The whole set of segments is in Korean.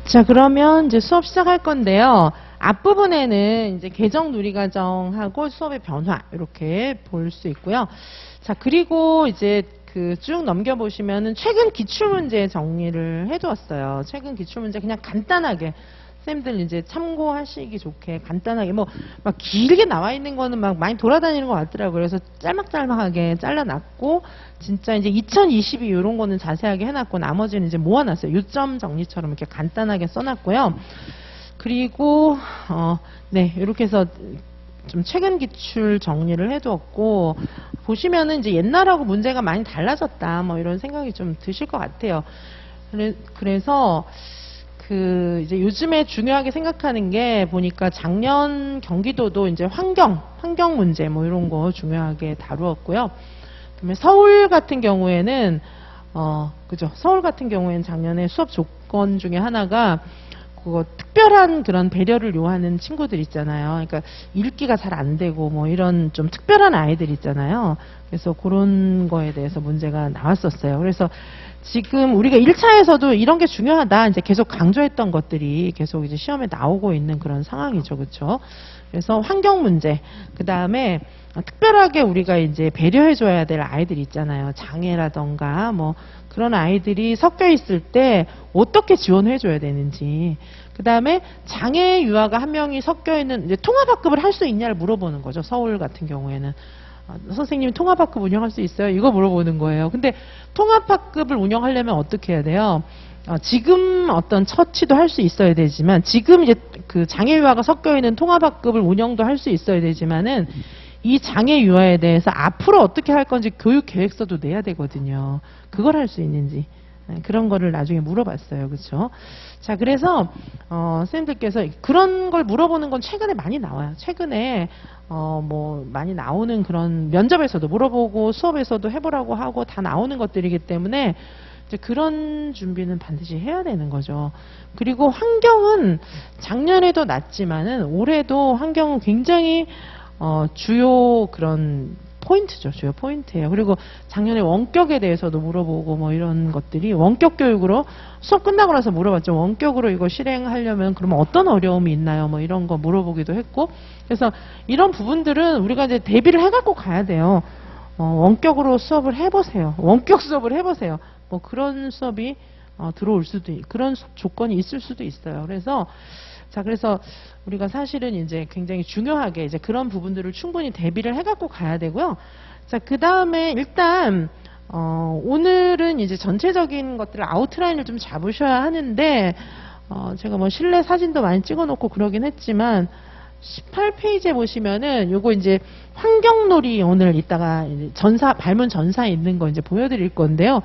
자, 그러면 이제 수업 시작할 건데요. 앞부분에는 이제 개정 누리과정하고 수업의 변화 이렇게 볼 수 있고요. 자, 그리고 이제 그 쭉 넘겨보시면은 최근 기출문제 정리를 해두었어요. 최근 기출문제 그냥 간단하게 쌤들 이제 참고하시기 좋게 간단하게 뭐 막 길게 나와 있는 거는 막 많이 돌아다니는 것 같더라고요. 그래서 짤막짤막하게 잘라놨고 진짜 이제 2022 이런 거는 자세하게 해놨고 나머지는 이제 모아놨어요. 요점 정리처럼 이렇게 간단하게 써놨고요. 그리고 네 이렇게 해서 좀 최근 기출 정리를 해두었고 보시면은 이제 옛날하고 문제가 많이 달라졌다 뭐 이런 생각이 좀 드실 것 같아요. 그래서 그 이제 요즘에 중요하게 생각하는 게 보니까 작년 경기도도 이제 환경 문제 뭐 이런 거 중요하게 다루었고요. 그다음에 서울 같은 경우에는 그죠? 서울 같은 경우에는 작년에 수업 조건 중에 하나가 그거 특별한 그런 배려를 요하는 친구들 있잖아요. 그러니까 읽기가 잘 안 되고 뭐 이런 좀 특별한 아이들 있잖아요. 그래서 그런 거에 대해서 문제가 나왔었어요. 그래서 지금 우리가 1차에서도 이런 게 중요하다 이제 계속 강조했던 것들이 계속 이제 시험에 나오고 있는 그런 상황이죠. 그렇죠? 그래서 환경 문제, 그 다음에 특별하게 우리가 이제 배려해줘야 될 아이들 있잖아요. 장애라던가 뭐 그런 아이들이 섞여 있을 때 어떻게 지원해줘야 되는지. 그 다음에 장애 유아가 한 명이 섞여 있는 이제 통합학급을 할 수 있냐를 물어보는 거죠. 서울 같은 경우에는. 선생님이 통합학급 운영할 수 있어요? 이거 물어보는 거예요. 근데 통합학급을 운영하려면 어떻게 해야 돼요? 지금 어떤 처치도 할 수 있어야 되지만 지금 이제 그 장애 유아가 섞여 있는 통합학급을 운영도 할 수 있어야 되지만은 이 장애 유아에 대해서 앞으로 어떻게 할 건지 교육 계획서도 내야 되거든요. 그걸 할 수 있는지. 그런 거를 나중에 물어봤어요. 그렇죠? 자, 그래서 선생님들께서 그런 걸 물어보는 건 최근에 많이 나와요. 최근에 뭐 많이 나오는 그런 면접에서도 물어보고 수업에서도 해보라고 하고 다 나오는 것들이기 때문에 이제 그런 준비는 반드시 해야 되는 거죠. 그리고 환경은 작년에도 났지만은 올해도 환경은 굉장히 주요 그런 포인트죠. 주요 포인트예요. 그리고 작년에 원격에 대해서도 물어보고 뭐 이런 것들이 원격 교육으로 수업 끝나고 나서 물어봤죠. 원격으로 이거 실행하려면 그러면 어떤 어려움이 있나요? 뭐 이런 거 물어보기도 했고. 그래서 이런 부분들은 우리가 이제 대비를 해갖고 가야 돼요. 원격으로 수업을 해보세요. 원격 수업을 해보세요. 뭐 그런 수업이 들어올 수도 그런 조건이 있을 수도 있어요. 그래서 우리가 사실은 이제 굉장히 중요하게 이제 그런 부분들을 충분히 대비를 해갖고 가야 되고요. 자, 그 다음에 일단 오늘은 이제 전체적인 것들을 아웃라인을 좀 잡으셔야 하는데 제가 뭐 실내 사진도 많이 찍어놓고 그러긴 했지만 18페이지에 보시면은 요거 이제 환경놀이 오늘 이따가 발문 전사에 있는 거 이제 보여드릴 건데요.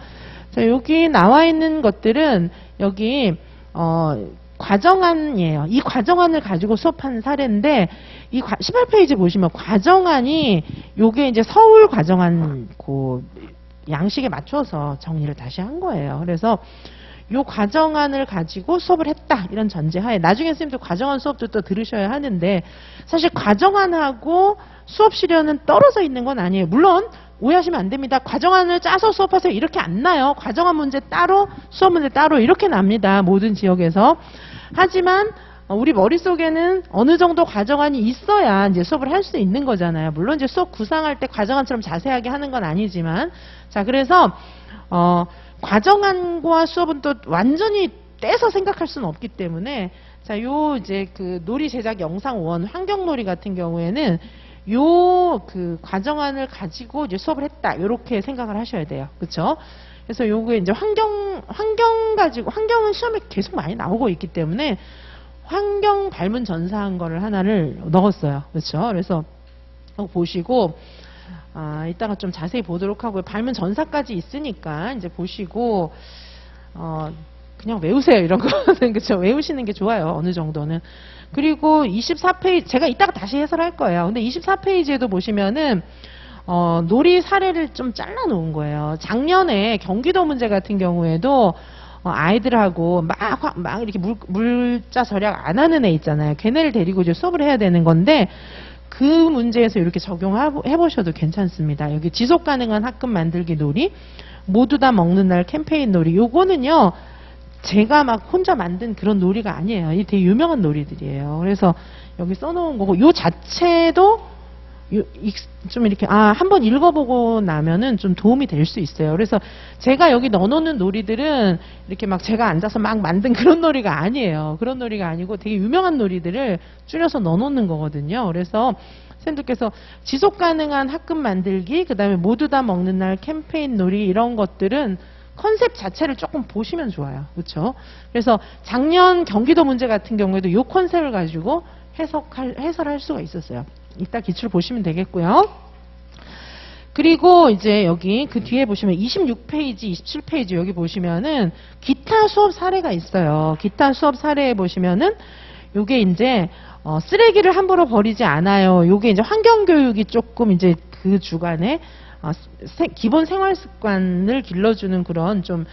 자, 여기 나와 있는 것들은 여기 과정안이에요. 이 과정안을 가지고 수업한 사례인데 이 18페이지 보시면 과정안이 요게 이제 서울 과정안 그 양식에 맞춰서 정리를 다시 한 거예요. 그래서 요 과정안을 가지고 수업을 했다 이런 전제하에 나중에 선생님들 과정안 수업도 또 들으셔야 하는데 사실 과정안하고 수업 시련은 떨어져 있는 건 아니에요. 물론 오해하시면 안 됩니다. 과정안을 짜서 수업하세요 이렇게 안 나요. 과정안 문제 따로 수업 문제 따로 이렇게 납니다. 모든 지역에서. 하지만 우리 머릿속에는 어느 정도 과정안이 있어야 이제 수업을 할 수 있는 거잖아요. 물론 이제 수업 구상할 때 과정안처럼 자세하게 하는 건 아니지만 자, 그래서 과정안과 수업은 또 완전히 떼서 생각할 수는 없기 때문에 자, 요 이제 그 놀이 제작 영상 원 환경놀이 같은 경우에는 요 그 과정안을 가지고 이제 수업을 했다. 요렇게 생각을 하셔야 돼요. 그렇죠? 그래서 요게 이제 환경 가지고 환경은 시험에 계속 많이 나오고 있기 때문에 환경 발문 전사한 거를 하나를 넣었어요. 그렇죠? 그래서 보시고 이따가 좀 자세히 보도록 하고요. 발문 전사까지 있으니까 이제 보시고 그냥 외우세요. 이런 거는 그렇죠? 외우시는 게 좋아요. 어느 정도는. 그리고 24페이지 제가 이따가 다시 해설할 거예요. 근데 24페이지에도 보시면은 놀이 사례를 좀 잘라 놓은 거예요. 작년에 경기도 문제 같은 경우에도 아이들하고 막 이렇게 물자 절약 안 하는 애 있잖아요. 걔네를 데리고 이제 수업을 해야 되는 건데 그 문제에서 이렇게 적용해 보셔도 괜찮습니다. 여기 지속 가능한 학급 만들기 놀이, 모두 다 먹는 날 캠페인 놀이. 요거는요 제가 막 혼자 만든 그런 놀이가 아니에요. 이 되게 유명한 놀이들이에요. 그래서 여기 써놓은 거고, 요 자체도 좀 이렇게 한번 읽어보고 나면은 좀 도움이 될 수 있어요. 그래서 제가 여기 넣어놓는 놀이들은 이렇게 막 제가 앉아서 막 만든 그런 놀이가 아니에요. 그런 놀이가 아니고 되게 유명한 놀이들을 줄여서 넣어놓는 거거든요. 그래서 선생님들께서 지속 가능한 학급 만들기, 그 다음에 모두 다 먹는 날 캠페인 놀이, 이런 것들은 컨셉 자체를 조금 보시면 좋아요. 그렇죠? 그래서 작년 경기도 문제 같은 경우에도 이 컨셉을 가지고 해설할 수가 있었어요. 이따 기출 보시면 되겠고요. 그리고 이제 여기 그 뒤에 보시면 26페이지, 27페이지 여기 보시면은 기타 수업 사례가 있어요. 기타 수업 사례에 보시면은 요게 이제 쓰레기를 함부로 버리지 않아요. 요게 이제 환경교육이 조금 이제 그 주간에 기본 생활 습관을 길러주는 그런 좀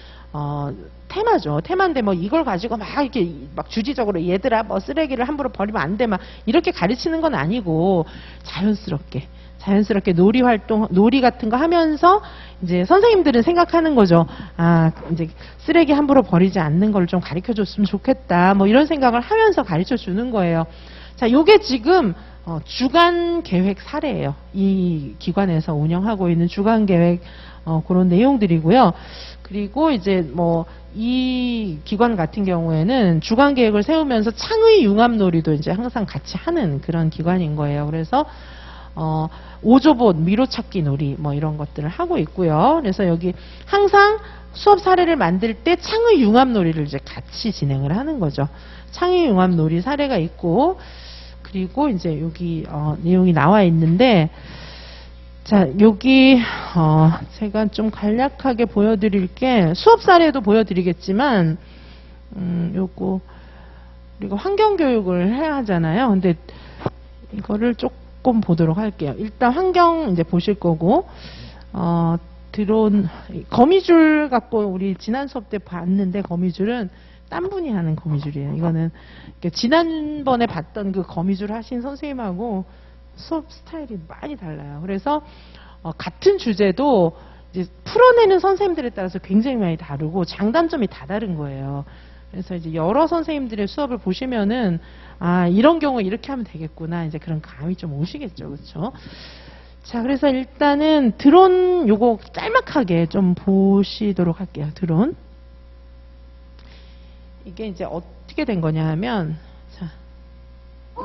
테마죠. 테마인데 뭐 이걸 가지고 막 이렇게 막 주지적으로 얘들아 뭐 쓰레기를 함부로 버리면 안 돼 막 이렇게 가르치는 건 아니고 자연스럽게 놀이 활동, 놀이 같은 거 하면서 이제 선생님들은 생각하는 거죠. 이제 쓰레기 함부로 버리지 않는 걸 좀 가르쳐 줬으면 좋겠다. 뭐 이런 생각을 하면서 가르쳐 주는 거예요. 자, 요게 지금 주간 계획 사례예요. 이 기관에서 운영하고 있는 주간 계획 그런 내용들이고요. 그리고 이제 뭐 이 기관 같은 경우에는 주간 계획을 세우면서 창의 융합 놀이도 이제 항상 같이 하는 그런 기관인 거예요. 그래서 오조본 미로찾기 놀이 뭐 이런 것들을 하고 있고요. 그래서 여기 항상 수업 사례를 만들 때 창의 융합 놀이를 이제 같이 진행을 하는 거죠. 창의 융합 놀이 사례가 있고, 그리고 이제 여기 내용이 나와 있는데, 자, 여기 제가 좀 간략하게 보여드릴 게 수업 사례도 보여드리겠지만, 요거 그리고 환경 교육을 해야 하잖아요. 근데 이거를 조금 보도록 할게요. 일단 환경 이제 보실 거고, 드론 거미줄 갖고 우리 지난 수업 때 봤는데, 거미줄은 딴 분이 하는 거미줄이에요. 이거는 지난번에 봤던 그 거미줄 하신 선생님하고 수업 스타일이 많이 달라요. 그래서 같은 주제도 이제 풀어내는 선생님들에 따라서 굉장히 많이 다르고 장단점이 다 다른 거예요. 그래서 이제 여러 선생님들의 수업을 보시면은 이런 경우 이렇게 하면 되겠구나, 이제 그런 감이 좀 오시겠죠. 그렇죠? 자, 그래서 일단은 드론 요거 짤막하게 좀 보시도록 할게요. 드론. 이게 이제 어떻게 된 거냐 하면,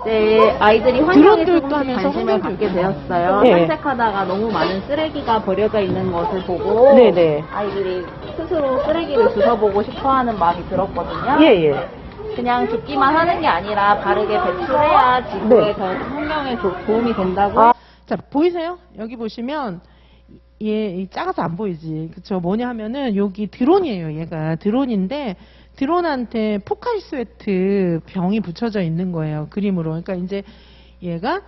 이제 아이들이 환경에 조금씩 하면서 관심을 갖게 되었어요. 네. 산책하다가 너무 많은 쓰레기가 버려져 있는 것을 보고 네네. 아이들이 스스로 쓰레기를 주워보고 싶어하는 마음이 들었거든요. 예. 그냥 줍기만 하는 게 아니라 바르게 배출해야 지구에 네. 더 환경에 도움이 된다고. 자, 보이세요? 여기 보시면 얘 작아서 안 보이지. 그쵸? 뭐냐 하면은 여기 드론이에요. 얘가 드론인데 드론한테 포카리 스웨트 병이 붙여져 있는 거예요. 그림으로. 그러니까 이제 얘가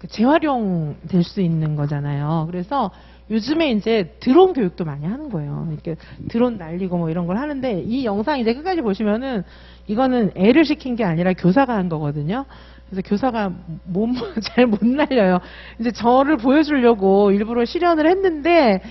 재활용 될 수 있는 거잖아요. 그래서 요즘에 이제 드론 교육도 많이 하는 거예요. 이렇게 드론 날리고 뭐 이런 걸 하는데, 이 영상 이제 끝까지 보시면은 이거는 애를 시킨 게 아니라 교사가 한 거거든요. 그래서 교사가 잘 못 날려요. 이제 저를 보여주려고 일부러 실현을 했는데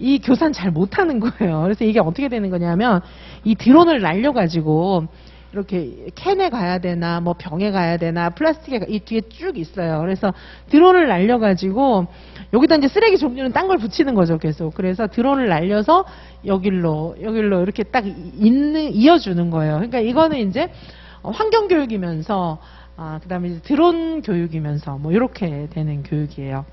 이 교사는 잘 못하는 거예요. 그래서 이게 어떻게 되는 거냐면, 이 드론을 날려가지고 이렇게 캔에 가야 되나 뭐 병에 가야 되나 플라스틱에 이 뒤에 쭉 있어요. 그래서 드론을 날려가지고 여기다 이제 쓰레기 종류는 딴 걸 붙이는 거죠, 계속. 그래서 드론을 날려서 여길로 이렇게 딱 이어주는 거예요. 그러니까 이거는 이제 환경 교육이면서 그다음에 이제 드론 교육이면서 뭐 이렇게 되는 교육이에요.